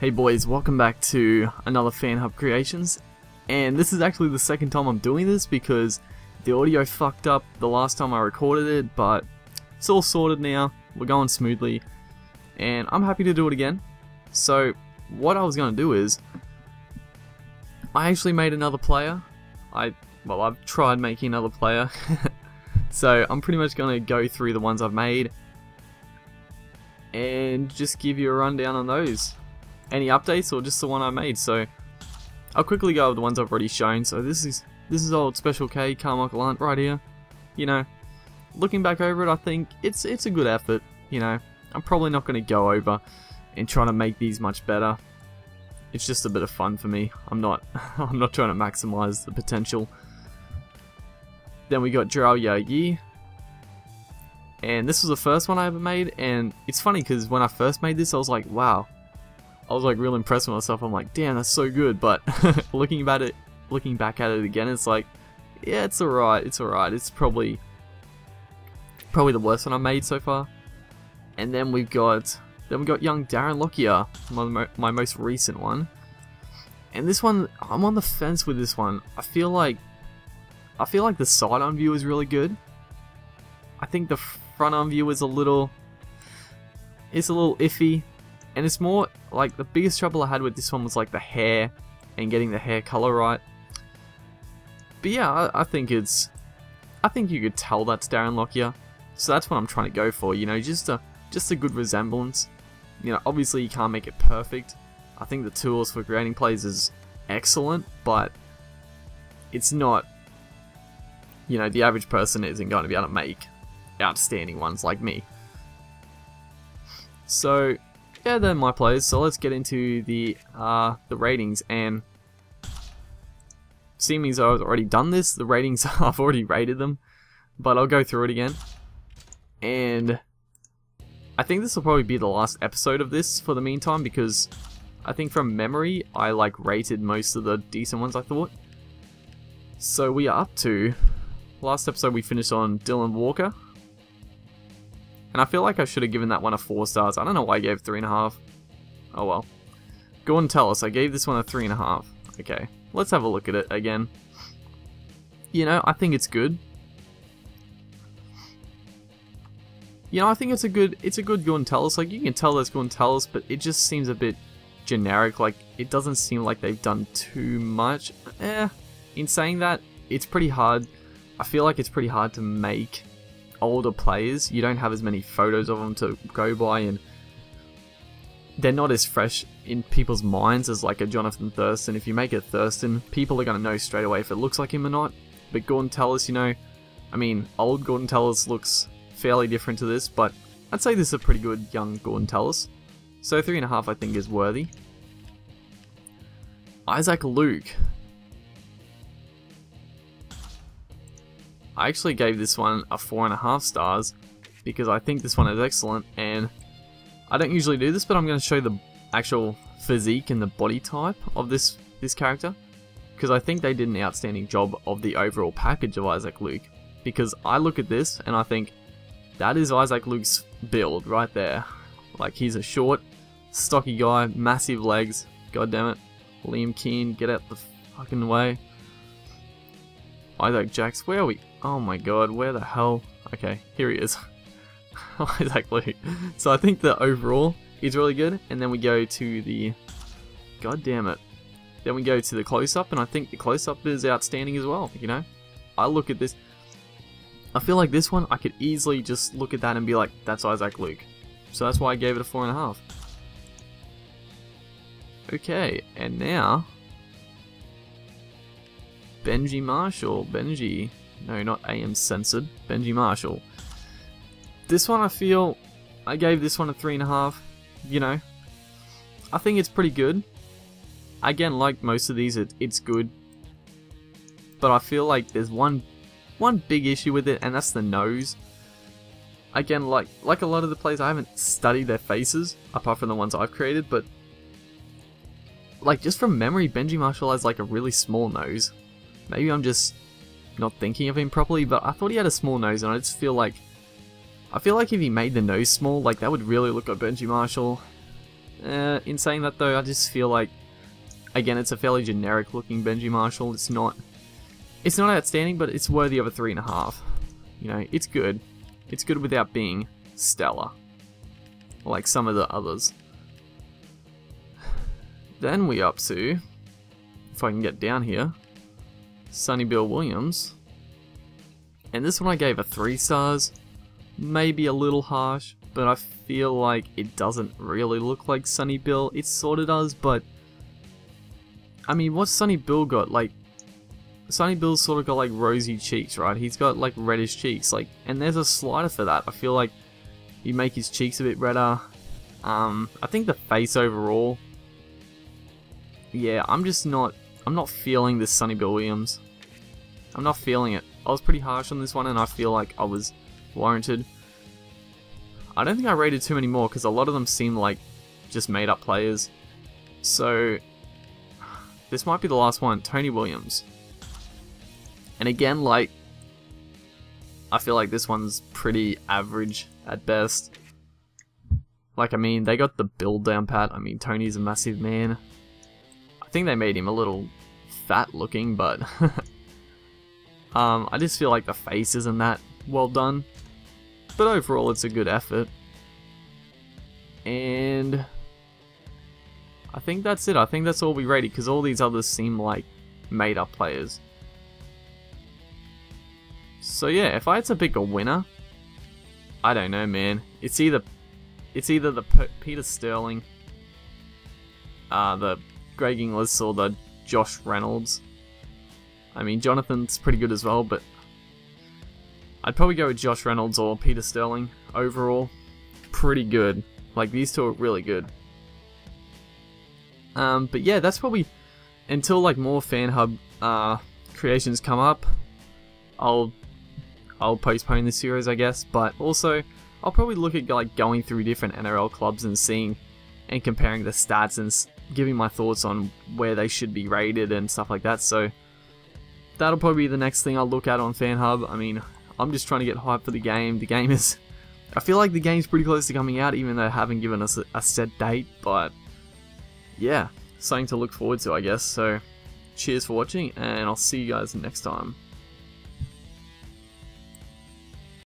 Hey boys, welcome back to another Fan Hub Creations, and this is actually the second time I'm doing this because the audio fucked up the last time I recorded it, but it's all sorted now, we're going smoothly, and I'm happy to do it again. So what I was going to do is, I actually made another player. I've tried making another player, so I'm pretty much going to go through the ones I've made and just give you a rundown on those. Any updates or just the one I made. So I'll quickly go over the ones I've already shown. So this is old Special K Carmichael Hunt right here. You know, looking back over it, I think it's a good effort. You know, I'm probably not going to go over and try to make these much better. It's just a bit of fun for me. I'm not trying to maximize the potential. Then we got Drow Yi. And this was the first one I ever made, and it's funny because when I first made this I was like, wow. I was like real impressed with myself. I'm like, damn, that's so good. But looking back at it again, it's like, yeah, it's alright. It's alright. It's probably the worst one I made so far. And then we got young Darren Lockyer, my most recent one. And this one, I'm on the fence with this one. I feel like the side-on view is really good. I think the front-on view is a little iffy. And it's more like the biggest trouble I had with this one was like the hair and getting the hair color right. But yeah, I think you could tell that's Darren Lockyer. So that's what I'm trying to go for, you know, just a good resemblance. You know, obviously you can't make it perfect. I think the tools for creating plays is excellent, but it's not, you know, the average person isn't going to be able to make outstanding ones like me. So yeah, they're my plays, so let's get into the ratings. And seeing as I've already done this, the ratings, I've already rated them, but I'll go through it again. And I think this will probably be the last episode of this for the meantime, because I think from memory, I like rated most of the decent ones I thought. So we are up to, last episode we finished on Dylan Walker. And I feel like I should have given that one a 4 stars. I don't know why I gave 3.5. Oh well. Go and tell us. I gave this one a 3.5. Okay, let's have a look at it again. You know, I think it's good. You know, I think it's a good Go and Tell Us. Like, you can tell that's Go and Tell Us, but it just seems a bit generic. Like, it doesn't seem like they've done too much. In saying that, it's pretty hard. I feel like it's pretty hard to make older players. You don't have as many photos of them to go by, and they're not as fresh in people's minds as like a Jonathan Thurston. If you make it Thurston, people are going to know straight away if it looks like him or not. But Gordon Tellis, you know, I mean, old Gordon Tellis looks fairly different to this, but I'd say this is a pretty good young Gordon Tellis. So 3.5 I think is worthy. Isaac Luke. I actually gave this one a 4.5 stars because I think this one is excellent, and I don't usually do this, but I'm going to show the actual physique and the body type of this character, because I think they did an outstanding job of the overall package of Isaac Luke. Because I look at this and I think that is Isaac Luke's build right there. Like, he's a short, stocky guy, massive legs. God damn it, Liam Keane, get out the fucking way. Isaac Jax, where are we? Oh my god, where the hell? Okay, here he is. Isaac Luke. So I think the overall is really good, and then we go to the... God damn it. Then we go to the close-up, and I think the close-up is outstanding as well, you know? I look at this... I feel like this one, I could easily just look at that and be like, that's Isaac Luke. So that's why I gave it a 4.5. Okay, and now... Benji Marshall. Benji... No, not AM censored. Benji Marshall. This one I feel... I gave this one a 3.5. You know, I think it's pretty good. Again, like most of these, it's good. But I feel like there's one big issue with it, and that's the nose. Again, like a lot of the players, I haven't studied their faces, apart from the ones I've created, but... Like, just from memory, Benji Marshall has like a really small nose. Maybe I'm just not thinking of him properly, but I thought he had a small nose, and I just feel like if he made the nose small, like, that would really look like Benji Marshall. In saying that though, I just feel like, again, it's a fairly generic looking Benji Marshall. It's not outstanding, but it's worthy of a 3.5. You know, it's good. It's good without being stellar, like some of the others. Then we up to, if I can get down here, Sonny Bill Williams. And this one I gave a 3 stars. Maybe a little harsh, but I feel like it doesn't really look like Sonny Bill. It sorta does, but I mean, what's Sonny Bill got? Like, Sonny Bill's sort of got like rosy cheeks, right? He's got like reddish cheeks, like, and there's a slider for that. I feel like you make his cheeks a bit redder. I think the face overall, yeah, I'm not feeling this Sonny Bill Williams. I'm not feeling it. I was pretty harsh on this one, and I feel like I was warranted. I don't think I rated too many more because a lot of them seem like just made up players. So this might be the last one, Tony Williams. And again, like, I feel like this one's pretty average at best. Like, I mean, they got the build down pat. I mean, Tony's a massive man. I think they made him a little fat looking, but I just feel like the face isn't that well done. But overall, it's a good effort. And I think that's it. I think that's all we rated, because all these others seem like made up players. So yeah, if I had to pick a winner, I don't know, man. It's either the Peter Sterling, the Greg Inglis, or the Josh Reynolds. I mean, Jonathan's pretty good as well, but I'd probably go with Josh Reynolds or Peter Sterling. Overall, pretty good. Like, these two are really good. But yeah, that's probably, until like more Fan Hub creations come up, I'll postpone this series, I guess. But also, I'll probably look at like going through different NRL clubs and seeing and comparing the stats and giving my thoughts on where they should be rated and stuff like that. So that'll probably be the next thing I'll look at on Fan Hub. I mean, I'm just trying to get hyped for the game. The game is, I feel like the game's pretty close to coming out, even though they haven't given us a set date. But yeah, something to look forward to, I guess. So cheers for watching, and I'll see you guys next time.